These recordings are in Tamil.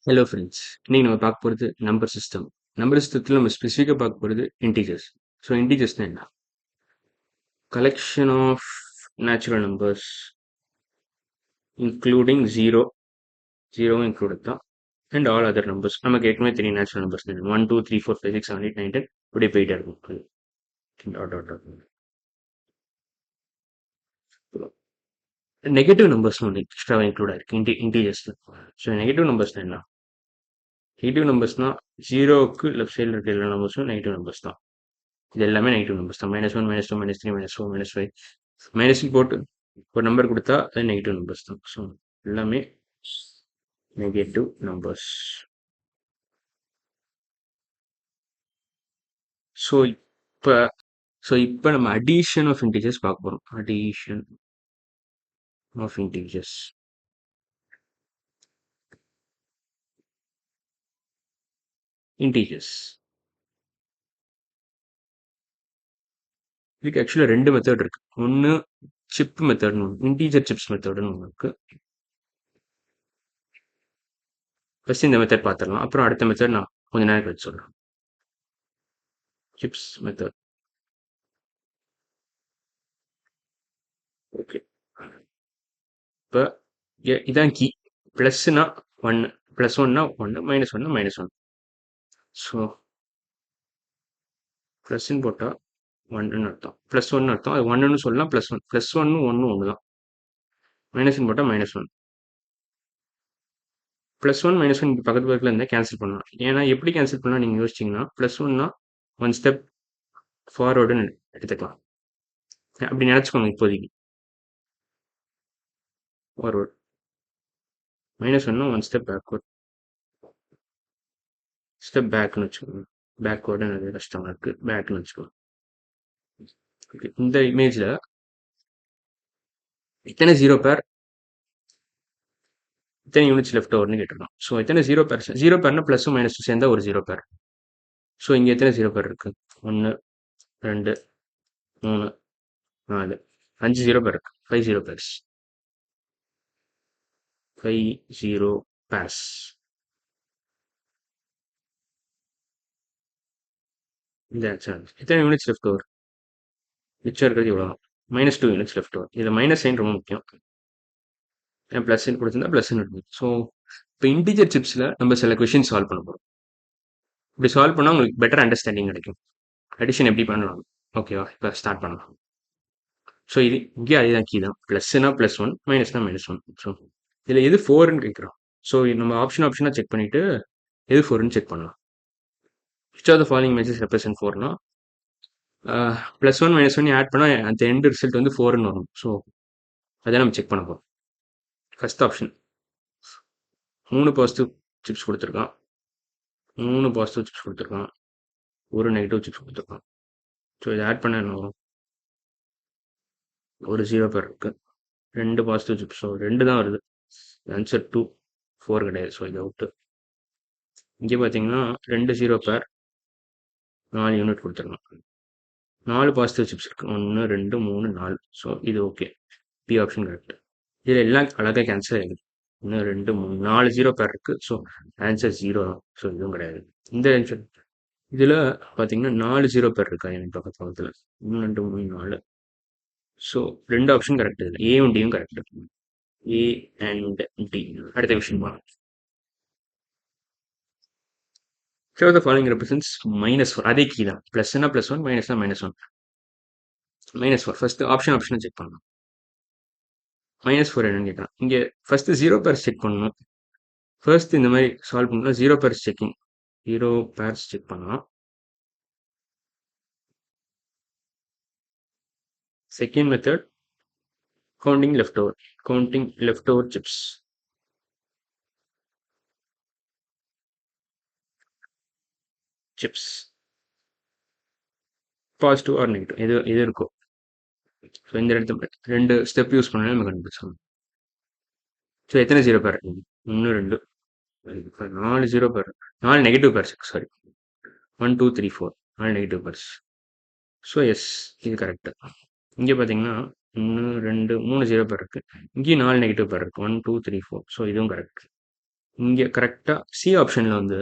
Hello friends. இன்னைக்கு நம்ம பார்க்க போகிறது நம்பர் சிஸ்டம். நம்பர் சிஸ்டத்தில் நம்ம ஸ்பெசிஃபிக்காக பார்க்க போகிறது இன்டீஜர்ஸ். ஸோ இன்டீஜர்ஸ்னா என்ன? Collection of natural numbers including ஜீரோவும் இன்க்ளூடட் தான். அண்ட் ஆல் அதர் நம்பர்ஸ் நமக்கு ஏற்கனவே தெரியும். நேச்சுரல் நம்பர்ஸ் 1 2 3 4 5 6 7 8 9 10 இப்படியே போயிட்டே இருக்கும். நெகட்டிவ் நம்பர்ஸ்னு ஒன்று எக்ஸ்ட்ராவாக இன்க்ளூட் ஆயிருக்கு இன்டீஜர்ஸில். ஸோ நெகட்டிவ் நம்பர்ஸ்னா என்ன? நெகட்டிவ் நம்பர்ஸ்னா ஜீரோவுக்கு லெஃப்ட் சைடில் இருக்க எல்லா நம்பர்ஸும் நெகட்டிவ் நம்பர்ஸ் தான். இது எல்லாமே நெகட்டிவ் நம்பர்ஸ் தான். -1 -2 -3 -4 -5 மைனஸ் போட்டு ஒரு நம்பர் கொடுத்தா அது நெகட்டிவ் நம்பர்ஸ் தான். ஸோ எல்லாமே நெகட்டிவ் நம்பர்ஸ். ஸோ இப்போ இப்போ நம்ம அடிஷன் ஆஃப் இன்டீஜர்ஸ் பார்க்க போகிறோம். Addition of integers. இதுக்கு ஆக்சுவலாக ரெண்டு மெத்தட் இருக்கு. ஒன்று சிப் மெத்தட்னு ஒன்று, இன்டீஜர் சிப்ஸ் மெத்தட்னு ஒன்று இருக்கு. ஃபர்ஸ்ட் இந்த மெத்தட் பார்த்துடலாம், அப்புறம் அடுத்த மெத்தட் நான் கொஞ்ச நேரம் கழிச்சு சொல்கிறேன். Chips method. ஓகே, இப்போ இதான் கீ. ப்ளஸ்னா 1, +1னா 1, -1னா -1. ஸோ ப்ளஸ்ன்னு போட்டால் 1ன்னு அர்த்தம், +1ன்னு அர்த்தம். அது 1ன்னு சொல்லலாம், +1 +1ன்னு 1 ஒன்று தான். மைனஸ்ன்னு போட்டால் -1. +1 -1 இங்கே பக்கத்து பக்கத்தில் இருந்தால் கேன்சல் பண்ணலாம். ஏன்னா எப்படி கேன்சல் பண்ணலாம் நீங்கள் யோசிச்சிங்கன்னா, +1னா 1 ஸ்டெப் ஃபார்வர்டுன்னு எடுத்துக்கலாம். அப்படி நினச்சிக்கோங்க இப்போதைக்கு. ஃபார்வர்டு. -1னா 1 step backward. ஸ்டெப் பேக்னு வச்சுக்கோங்க. பேக்வர்டுன்னு அது கஷ்டமாக இருக்குது, பேக்னு வச்சுக்கோங்க. ஓகே, இந்த இமேஜில் எத்தனை யூனிட்ஸ் லெஃப்ட் ஓவர்னு கேட்டிருக்கோம். ஸோ எத்தனை ஜீரோ பேர்னா +2 -2 சேர்ந்தா ஒரு ஜீரோ பேர். ஸோ இங்கே எத்தனை ஜீரோ பேர் இருக்கு? 1 2 3 4 5 ஜீரோ பேர் இருக்கு. 5 ஜீரோ பேர்ஸ். 5 zero pairs. இந்த ஆன்சர். எத்தனை யூனிட்ஸ் லெஃப்ட் ஓவர்? மிச்சம் இருக்கிறது இவ்வளோ -2 யூனிட்ஸ் லெஃப்ட் ஓவர். இதில் மைனஸ் சைன் ரொம்ப முக்கியம். ஏன் ப்ளஸ் சைன் கொடுத்துருந்தா ப்ளஸ் இருக்கும். ஸோ இப்போ இன்டீஜர் சிப்ஸில் நம்ம சில கொஷின் சால்வ் பண்ண போகிறோம். இப்படி சால்வ் பண்ணால் உங்களுக்கு பெட்டர் அண்டர்ஸ்டாண்டிங் கிடைக்கும். அடிஷன் எப்படி பண்ணலாம்? ஓகேவா? இப்போ ஸ்டார்ட் பண்ணலாம். ஸோ இது இங்கே அதுதான் கீ தான். +னா +1, -னா -1. ஸோ இதில் எது 4ன்னு கேட்குறோம். ஸோ நம்ம ஆப்ஷனாக செக் பண்ணிவிட்டு எது 4ன்னு செக் பண்ணலாம். Which are the following images represent 4னா, +1 -1 ஆட் பண்ணால் அந்த எண்ட் ரிசல்ட் வந்து 4ன்னு வரும். ஸோ அதை நம்ம செக் பண்ண போகிறோம். ஃபர்ஸ்ட் ஆப்ஷன் 3 பாசிட்டிவ் சிப்ஸ் கொடுத்துருக்கான், 3 பாசிட்டிவ் சிப்ஸ் கொடுத்துருக்கான், ஒரு நெகட்டிவ் சிப்ஸ் கொடுத்துருக்கான். ஸோ இதை ஆட் பண்ண என்ன வரும்? ஒரு ஜீரோ பேர் இருக்கு, 2 பாசிட்டிவ் சிப்ஸ். ஸோ 2 தான் வருது. ஆன்சர் 2, 4 கிடையாது. ஸோ இது அவுட்டு. இங்கே பார்த்தீங்கன்னா 2 ஜீரோ பேர், 4 யூனிட் கொடுத்துருக்கான். 4 பாசிட்டிவ் சிப்ஸ் இருக்கு, 1 2 3 4. ஸோ இது ஓகே, பி ஆப்ஷன் கரெக்ட். இதில் எல்லாம் அழகாக கேன்சல் ஆகிடுது. 1 2 3 4 ஜீரோ பேர் இருக்கு. ஸோ ஆன்சர் 0 தான். ஸோ இதுவும் கிடையாது. இந்த ஆன்சர் இதில் பார்த்தீங்கன்னா 4 ஜீரோ பேர் இருக்கா எனக்கு பக்கத்தில். 1 2 3 4. So 2 option correct. இதில் ஏவும் டியும் கரெக்ட். A and D. அடுத்த விஷயம் போகலாம். Show the following represents -4. அதே கீ தான். +னா +1, -னா -1. -4 ஃபர்ஸ்ட் ஆப்ஷனை செக் பண்ணணும். -4 என்னன்னு கேட்கலாம். இங்கே ஃபர்ஸ்ட் ஜீரோ பேர்ஸ் செக் பண்ணணும். ஃபர்ஸ்ட் இந்த மாதிரி சால்வ் பண்ணலாம். Zero pairs checking, zero pairs check பண்ணலாம். Second method counting leftover chips. Positive or negative எது இருக்கும். ஸோ இந்த இடத்துல 2 ஸ்டெப் யூஸ் பண்ணாலும் நம்ம கண்டுபிடிச்சோம். ஸோ எத்தனை ஜீரோ பேர்? 1 2 4 zero pair, 4 negative pairs. Sorry, 1 2 3 4 4 negative pairs. So yes, இது கரெக்டு. இங்கே பார்த்தீங்கன்னா 1 2 3 ஜீரோ பேர் இருக்கு. இங்கேயும் 4 நெகட்டிவ் பேர் இருக்கு, 1 2 3 4. ஸோ இதுவும் கரெக்ட். இங்கே கரெக்டாக சி ஆப்ஷனில் வந்து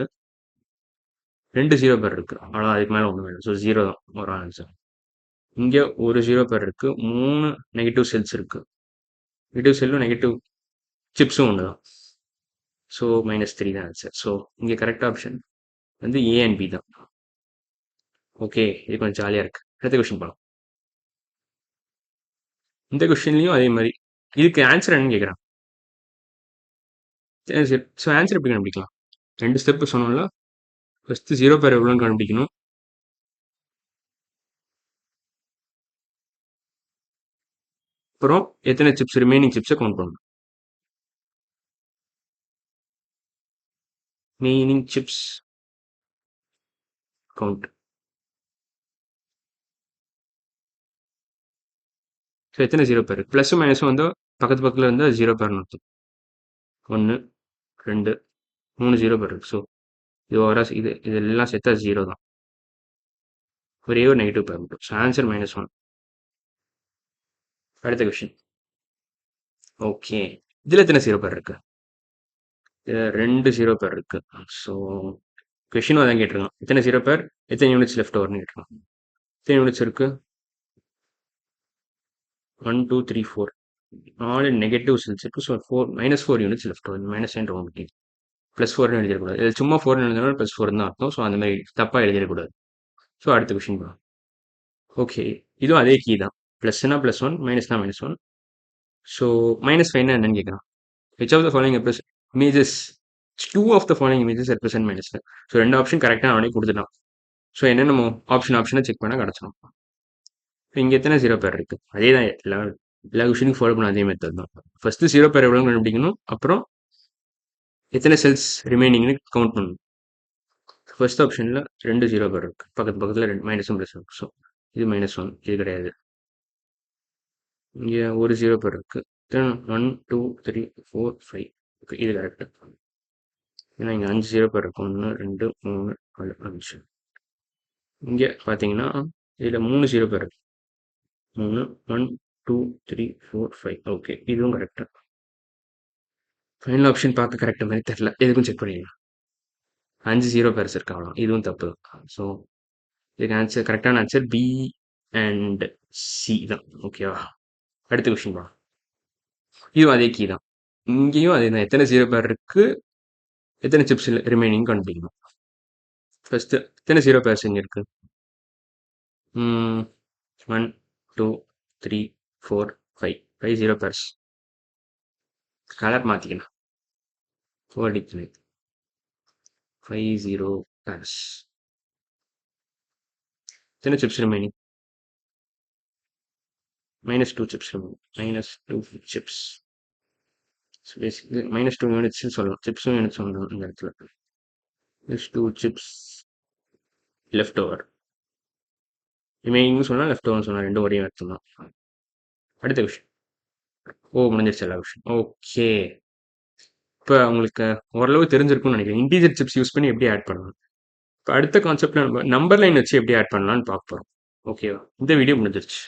2 0 பேர் இருக்கு. அவ்வளோ அதுக்கு மேலே ஒன்றும் வேணும். ஸோ 0 தான் ஒரு ஆன்சர். இங்கே ஒரு 0 பேர் இருக்கு. 3 நெகட்டிவ் செல்ஸ் இருக்கு. நெகட்டிவ் செல்லும் நெகட்டிவ் சிப்ஸும் ஒன்று தான். ஸோ -3 தான் ஆன்சர். ஸோ இங்கே கரெக்ட் ஆப்ஷன் வந்து ஏ அண்ட் பி தான். ஓகே, இது கொஞ்சம் ஜாலியாக இருக்கு. அடுத்த கொஸ்டின் போகலாம். இந்த கொஸ்டின்லையும் அதே மாதிரி இதுக்கு ஆன்சர் என்னன்னு கேட்குறான். சரி, ஸோ ஆன்சர் எப்படி கண்டுபிடிக்கலாம்? 2 ஸ்டெப்பு சொன்னோம்ல. ஃபஸ்ட்டு 0 பேர் எவ்வளோன்னு கண்டுபிடிக்கணும். அப்புறம் எத்தனை சிப்ஸ் ரிமைனிங் சிப்ஸை கவுண்ட் பண்ணணும். Remaining chips count. ஸோ எத்தனை 0 பேர்? ப்ளஸும் மைனஸும் வந்து பக்கத்து பக்கத்தில் இருந்தால் 0 பேர்னு அர்த்தம். 1 2 3 0 பேர் இருக்கு. ஸோ இது ஓவரால் இது இதெல்லாம் சேர்த்தா 0 தான். ஒரே ஒரு நெகட்டிவ் பேர் மட்டும். So answer -1. அடுத்த கொஸ்டின். ஓகே, இதில் எத்தனை 0 பேர் இருக்கு? இதில் 2 0 பேர் இருக்கு. ஸோ கொஷினும் அதான் கேட்டிருக்கான். எத்தனை 0 பேர், எத்தனை யூனிட்ஸ் லெஃப்ட் ஓவர்னு கேட்டிருக்கான். எத்தனை யூனிட்ஸ் இருக்கு? 1 2 3 4. 4 நெகட்டிவ் செல்ஸ் இருக்கு. So -4 units left over. -9 round +4 எழுதிடக்கூடாது. இது சும்மா 4 எழுதினாலும் +4 தான் அர்த்தம். ஸோ அந்த மாதிரி தப்பாக எழுதிடக்கூடாது. ஸோ அடுத்த கொஷின் போகலாம். ஓகே, இதுவும் அதே கீ தான். +னா +1, -னா -1. ஸோ -5னா என்னன்னு கேட்குறான். Which of the following images 2 of the following images represent -5. So 2 option கரெக்டாக அவனே கொடுத்துட்டான். ஸோ என்ன நம்ம ஆப்ஷனை செக் பண்ணால் கிடச்சிடும். இங்கே எத்தனை 0 பேர் இருக்கு? அதே தான் எல்லா கொஷினுக்கும் ஃபாலோ பண்ண அதே மெத்தட் தான். ஃபர்ஸ்ட் 0 பேர் எவ்வளோன்னு கண்டுபிடிக்கணும். அப்புறம் எத்தனை செல்ஸ் ரிமைனிங்னு கவுண்ட் பண்ணணும். ஃபர்ஸ்ட் ஆப்ஷனில் 2 0 பேர் இருக்கு. பக்கத்தில் 2 மைனஸும் ப்ளஸ் இருக்கு. ஸோ இது -1, இது கிடையாது. இங்கே ஒரு 0 பேர் இருக்கு. 1 2 3 4 5. ஓகே, இது கரெக்டு. ஏன்னா இங்கே 5 0 பேர் இருக்கு. 1 2 3 4 5. இங்கே பார்த்தீங்கன்னா இதில் 3 0 பேர் இருக்கு. 3 1 2 3 4 5. ஓகே, இதுவும் கரெக்டு. ஃபைனல் ஆப்ஷன் பார்க்க கரெக்ட் மாதிரி தெரில. எதுக்கும் செக் பண்ணிடலாம். 5 0 பேர்ஸ் இருக்கு. அவ்வளோ, இதுவும் தப்பு தான். ஸோ இதுக்கு ஆன்சர் கரெக்டான ஆன்சர் பி அண்ட் சி தான். ஓகேவா? அடுத்த கொஸ்டின் பா. இதுவும் அதே கீ தான். இங்கேயும் அதே தான். எத்தனை 0 பேர் இருக்கு, எத்தனை சிப்ஸ் ரிமைனிங் கண்டுபிடிக்கணும். ஃபர்ஸ்ட் எத்தனை 0 பேர்ஸ் இங்கே இருக்கு? 1 2 3 4 5. 5 0 பேர்ஸ். கலர் மாற்றிக்கணும். 4 டிக்ஷனரி. 5 0 பேர்ஸ். எத்தனை chips remaining? -2 chips remaining. -2 chips. So basically -2 units சொல்லலாம். சிப்ஸும் யூனிட்ஸ் சொல்லலாம் இந்த இடத்துல. -2 chips left over. ரிமைனிங் சொன்னா லெஃப்ட் ஓவர் சொன்னா ரெண்டும் ஒரே அர்த்தம் தான். அடுத்த கொஸ்டின். முடிஞ்சிருச்சு எல்லா கொஸ்டின். ஓகே, இப்போ உங்களுக்கு ஓரளவு தெரிஞ்சிருக்கும்னு நினைக்கிறேன். இன்டீஜர் சிப்ஸ் யூஸ் பண்ணி எப்படி ஆட் பண்ணலாம். இப்போ அடுத்த கான்செப்ட்ல நம்ம நம்பர் லைன் வச்சு எப்படி ஆட் பண்ணலாம்னு பார்க்க போகிறோம். ஓகேவா? இந்த வீடியோ முடிஞ்சிருச்சு.